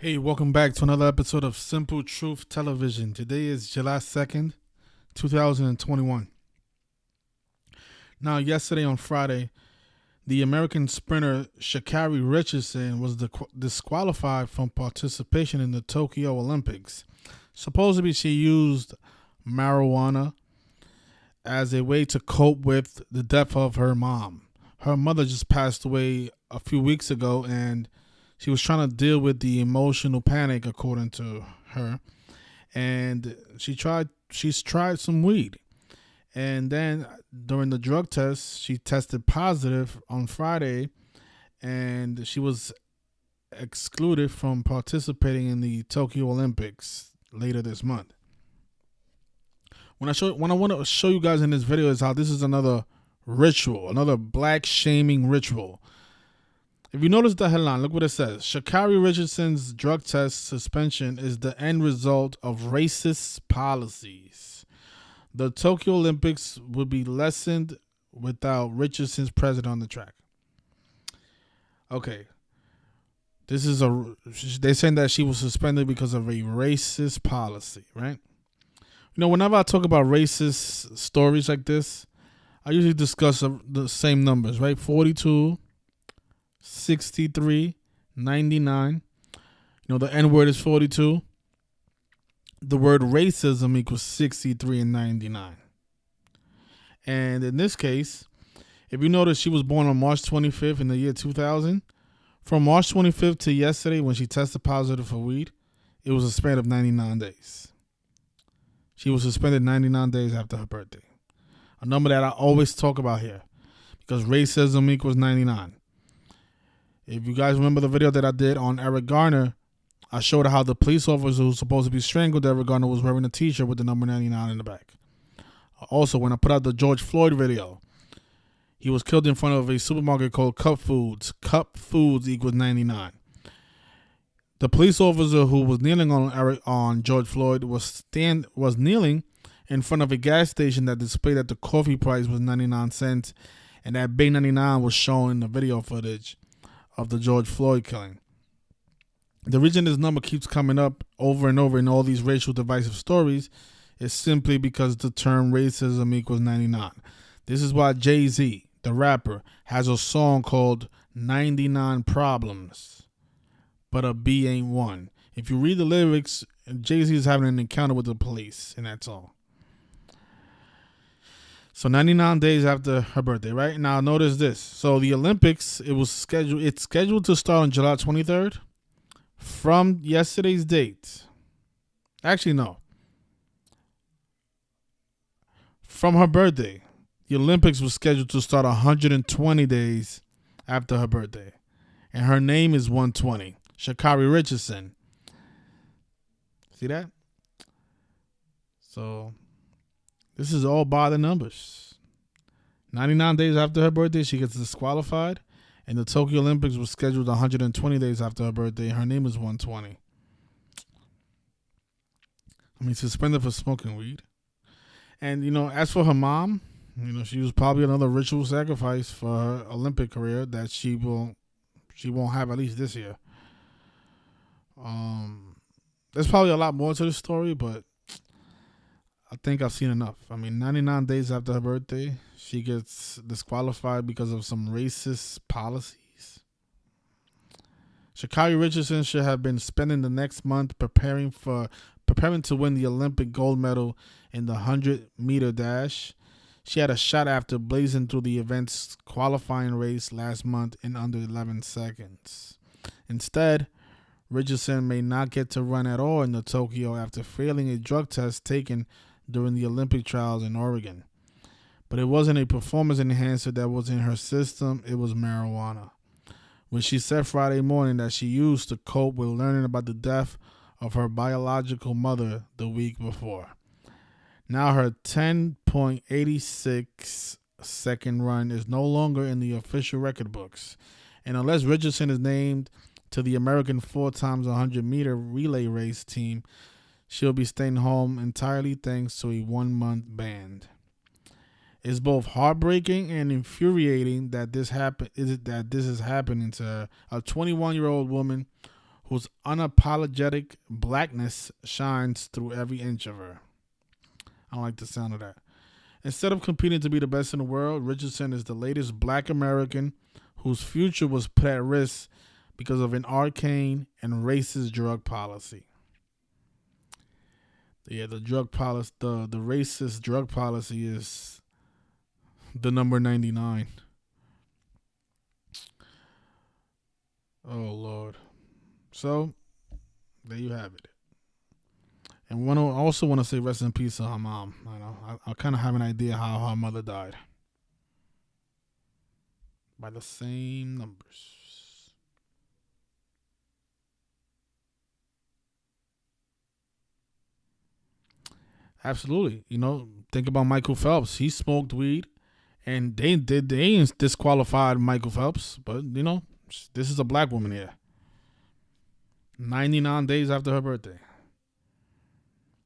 Hey, welcome back to another episode of Simple Truth Television. Today is July 2nd, 2021. Now, yesterday on Friday, the American sprinter Sha'Carri Richardson was disqualified from participation in the Tokyo Olympics. Supposedly, she used marijuana as a way to cope with the death of her mom. Her mother just passed away a few weeks ago, and she was trying to deal with the emotional panic, according to her, and she's tried some weed. And then during the drug test, she tested positive on Friday, and she was excluded from participating in the Tokyo Olympics later this month. What I want to show you guys in this video is how this is another ritual, another black shaming ritual. If you notice the headline, look what it says. Sha'Carri Richardson's drug test suspension is the end result of racist policies. The Tokyo Olympics would be lessened without Richardson's presence on the track. Okay. They're saying that she was suspended because of a racist policy, right? You know, whenever I talk about racist stories like this, I usually discuss the same numbers, right? 42, 63, 99. You know, the N word is 42. The word racism equals 63 and 99. And in this case, if you notice, she was born on March 25th in the year 2000. From March 25th to yesterday, when she tested positive for weed, it was a span of 99 days. She was suspended 99 days after her birthday. A number that I always talk about here, because racism equals 99. If you guys remember the video that I did on Eric Garner, I showed how the police officer who was supposed to be strangled Eric Garner was wearing a t-shirt with the number 99 in the back. Also, when I put out the George Floyd video, he was killed in front of a supermarket called Cup Foods. Cup Foods equals 99. The police officer who was kneeling on George Floyd was kneeling in front of a gas station that displayed that the coffee price was 99 cents, and that Bay 99 was showing the video footage of the George Floyd killing. The reason this number keeps coming up over and over in all these racial divisive stories is simply because the term racism equals 99. This is why Jay-Z, the rapper, has a song called 99 Problems, but a B ain't one. If you read the lyrics, Jay-Z is having an encounter with the police in that song. So 99 days after her birthday, right? Now notice this. So the Olympics, it's scheduled to start on July 23rd from yesterday's date. Actually, no. From her birthday, the Olympics was scheduled to start 120 days after her birthday. And her name is 120. Sha'Carri Richardson. See that? So this is all by the numbers. 99 days after her birthday, she gets disqualified. And the Tokyo Olympics was scheduled 120 days after her birthday. Her name is 120. I mean, suspended for smoking weed. And, you know, as for her mom, you know, she was probably another ritual sacrifice for her Olympic career that she won't have at least this year. There's probably a lot more to the story, but I think I've seen enough. I mean, 99 days after her birthday, she gets disqualified because of some racist policies. Sha'Carri Richardson should have been spending the next month preparing to win the Olympic gold medal in the 100-meter dash. She had a shot after blazing through the event's qualifying race last month in under 11 seconds. Instead, Richardson may not get to run at all in the Tokyo after failing a drug test taken during the Olympic trials in Oregon. But it wasn't a performance enhancer that was in her system, it was marijuana, which she said Friday morning that she used to cope with learning about the death of her biological mother the week before. Now her 10.86 second run is no longer in the official record books, and unless Richardson is named to the American 4x100-meter relay race team, she'll be staying home entirely thanks to a 1-month ban. It's both heartbreaking and infuriating that this is happening to her, a 21-year-old woman whose unapologetic blackness shines through every inch of her. I don't like the sound of that. Instead of competing to be the best in the world, Richardson is the latest black American whose future was put at risk because of an arcane and racist drug policy. Yeah, the drug policy, the racist drug policy is the number 99. Oh, Lord. So, there you have it. And I also want to say rest in peace to her mom. I kind of have an idea how her mother died. By the same numbers. Absolutely. Think about Michael Phelps. He smoked weed, and they disqualified Michael Phelps. But, this is a black woman here. 99 days after her birthday.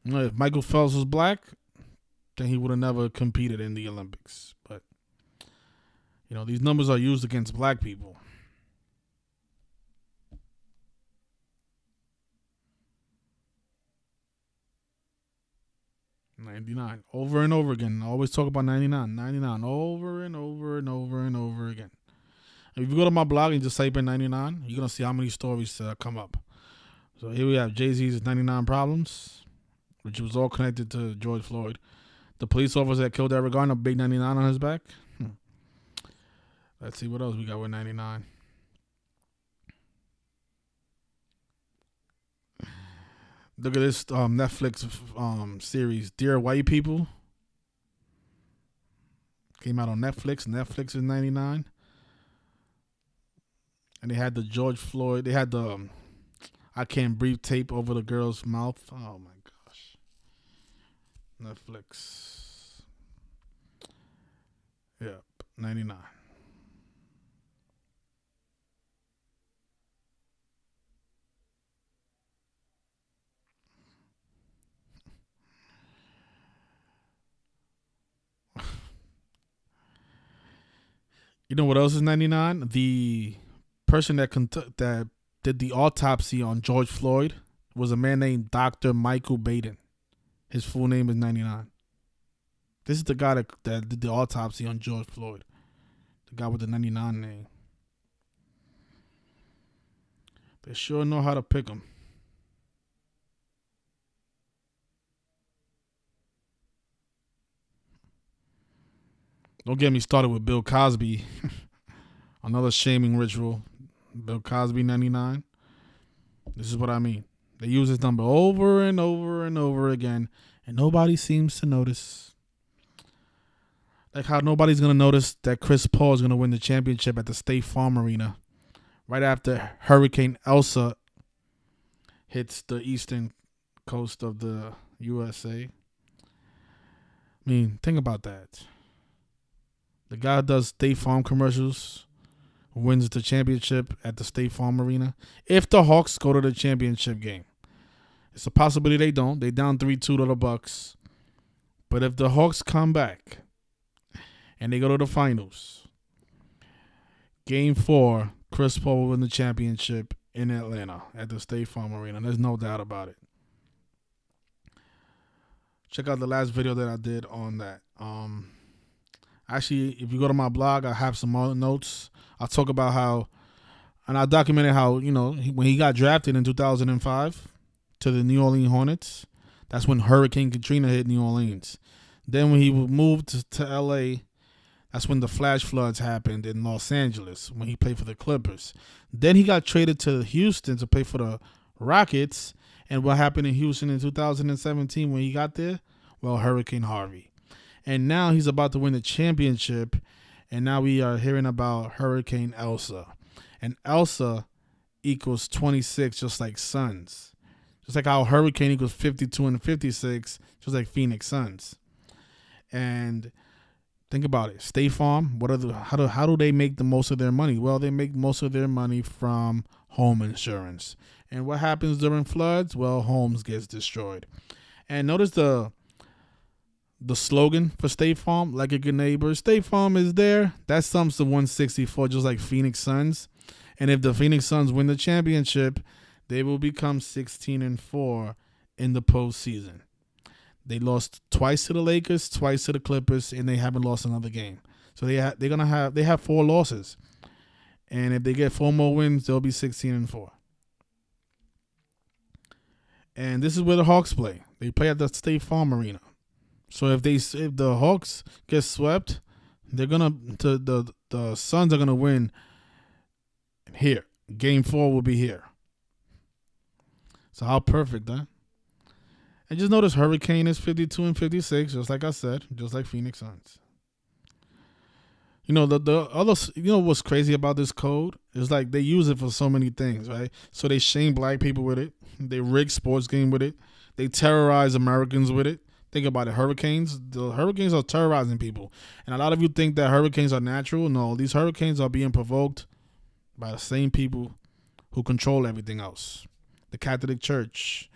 If Michael Phelps was black, then he would have never competed in the Olympics. But, these numbers are used against black people. '99, over and over again. I always talk about 99, over and over and over and over again. If you go to my blog and just type in 99, you're going to see how many stories come up. So here we have Jay-Z's 99 Problems, which was all connected to George Floyd. The police officer that killed Eric Garner, big 99 on his back. Let's see what else we got with 99. Look at this Netflix series, Dear White People. Came out on Netflix. Netflix is 99. And they had the George Floyd. They had the I Can't Breathe tape over the girl's mouth. Oh, my gosh. Netflix. Yep, 99. You know what else is 99? The person that did the autopsy on George Floyd was a man named Dr. Michael Baden. His full name is 99. This is the guy that did the autopsy on George Floyd. The guy with the 99 name. They sure know how to pick him. Don't get me started with Bill Cosby. Another shaming ritual. Bill Cosby 99. This is what I mean. They use this number over and over and over again, and nobody seems to notice. Like how nobody's going to notice that Chris Paul is going to win the championship at the State Farm Arena right after Hurricane Elsa hits the eastern coast of the USA. I mean, think about that. The guy does State Farm commercials, wins the championship at the State Farm Arena. If the Hawks go to the championship game, it's a possibility they don't. They down 3-2 to the Bucks. But if the Hawks come back and they go to the finals, Game 4, Chris Paul will win the championship in Atlanta at the State Farm Arena. There's no doubt about it. Check out the last video that I did on that. Actually, if you go to my blog, I have some more notes. I'll talk about how, and I documented how, when he got drafted in 2005 to the New Orleans Hornets, that's when Hurricane Katrina hit New Orleans. Then when he moved to L.A., that's when the flash floods happened in Los Angeles when he played for the Clippers. Then he got traded to Houston to play for the Rockets. And what happened in Houston in 2017 when he got there? Well, Hurricane Harvey. And now he's about to win the championship. And now we are hearing about Hurricane Elsa. And Elsa equals 26, just like Suns. Just like how Hurricane equals 52 and 56, just like Phoenix Suns. And think about it. State Farm, how do they make the most of their money? Well, they make most of their money from home insurance. And what happens during floods? Well, homes gets destroyed. And notice the slogan for State Farm, like a good neighbor. State Farm is there. That sums to 164, just like Phoenix Suns. And if the Phoenix Suns win the championship, they will become 16-4 in the postseason. They lost twice to the Lakers, twice to the Clippers, and they haven't lost another game. So they have 4 losses, and if they get 4 more wins, they'll be 16-4. And this is where the Hawks play. They play at the State Farm Arena. So if the Hawks get swept, the Suns are gonna win here. Game 4 will be here. So how perfect, huh? And just notice Hurricane is 52 and 56, just like I said, just like Phoenix Suns. The other, what's crazy about this code is like they use it for so many things, right? So they shame black people with it. They rig sports game with it. They terrorize Americans with it. Think about it. The hurricanes are terrorizing people. And a lot of you think that hurricanes are natural. No, these hurricanes are being provoked by the same people who control everything else. The Catholic Church.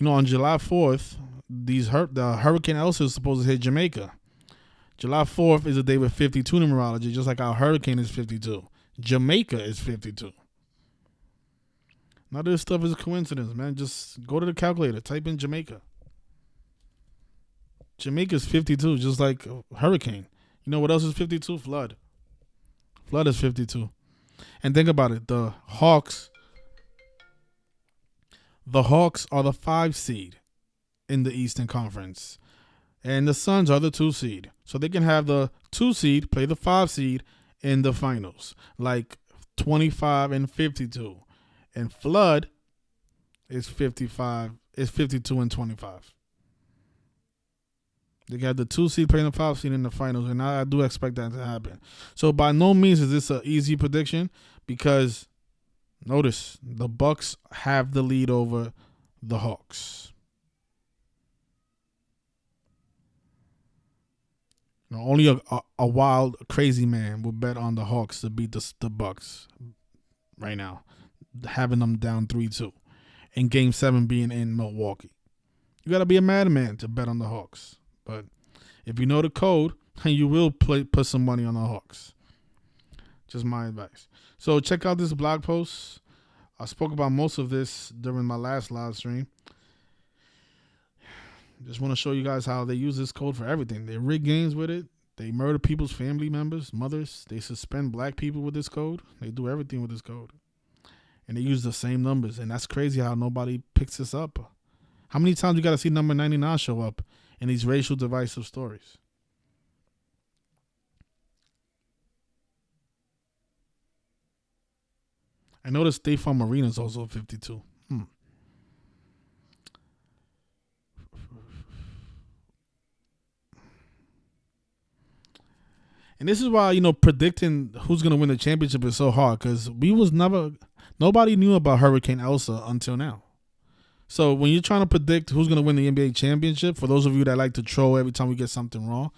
On July 4th, the Hurricane Elsa is supposed to hit Jamaica. July 4th is a day with 52 numerology, just like our hurricane is 52. Jamaica is 52. None of this stuff is a coincidence, man. Just go to the calculator, type in Jamaica. Jamaica is 52, just like hurricane. You know what else is 52? Flood. Flood is 52. And think about it. The Hawks are the 5 seed in the Eastern Conference. And the Suns are the 2 seed. So they can have the 2 seed play the 5 seed in the finals. Like 25 and 52. And Flood is 55. It's 52 and 25. They got the 2 seed playing the 5 seed in the finals. And I do expect that to happen. So by no means is this an easy prediction. Because notice, the Bucks have the lead over the Hawks. Only a wild, crazy man would bet on the Hawks to beat the Bucks right now, having them down 3-2, and Game 7 being in Milwaukee. You got to be a madman to bet on the Hawks. But if you know the code, you will put some money on the Hawks. Just my advice. So check out this blog post. I spoke about most of this during my last live stream. Just want to show you guys how they use this code for everything. They rig games with it. They murder people's family members, mothers. They suspend black people with this code. They do everything with this code. And they use the same numbers. And that's crazy how nobody picks this up. How many times you got to see number 99 show up in these racial divisive stories? I noticed State Farm Arena is also 52. And this is why, predicting who's going to win the championship is so hard, because nobody knew about Hurricane Elsa until now. So when you're trying to predict who's going to win the NBA championship, for those of you that like to troll every time we get something wrong,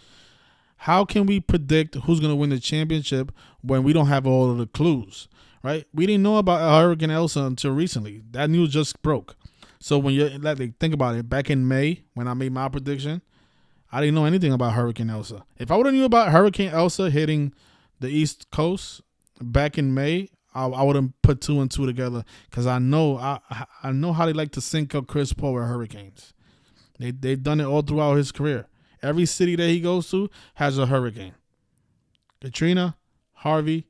how can we predict who's going to win the championship when we don't have all of the clues, right? We didn't know about Hurricane Elsa until recently. That news just broke. So when you think about it, back in May when I made my prediction, I didn't know anything about Hurricane Elsa. If I would have knew about Hurricane Elsa hitting the East Coast back in May, I would have put 2 and 2 together, because I know how they like to sync up Chris Paul with hurricanes. They've done it all throughout his career. Every city that he goes to has a hurricane. Katrina, Harvey,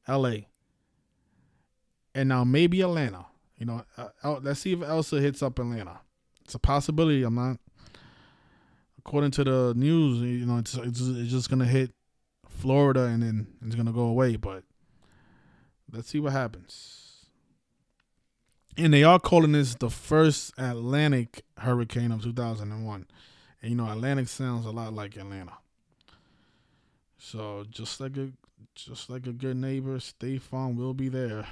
L.A., and now maybe Atlanta. Let's see if Elsa hits up Atlanta. It's a possibility. I'm not. According to the news, it's just gonna hit Florida and then it's gonna go away. But let's see what happens. And they are calling this the first Atlantic hurricane of 2001. And Atlantic sounds a lot like Atlanta. So just like a good neighbor, State Farm will be there.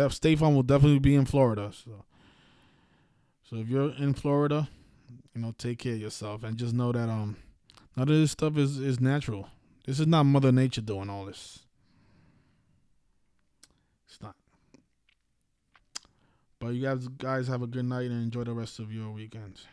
State Farm will definitely be in Florida. So if you're in Florida, take care of yourself, and just know that none of this stuff is natural. This is not Mother Nature doing all this. It's not. But you guys have a good night and enjoy the rest of your weekends.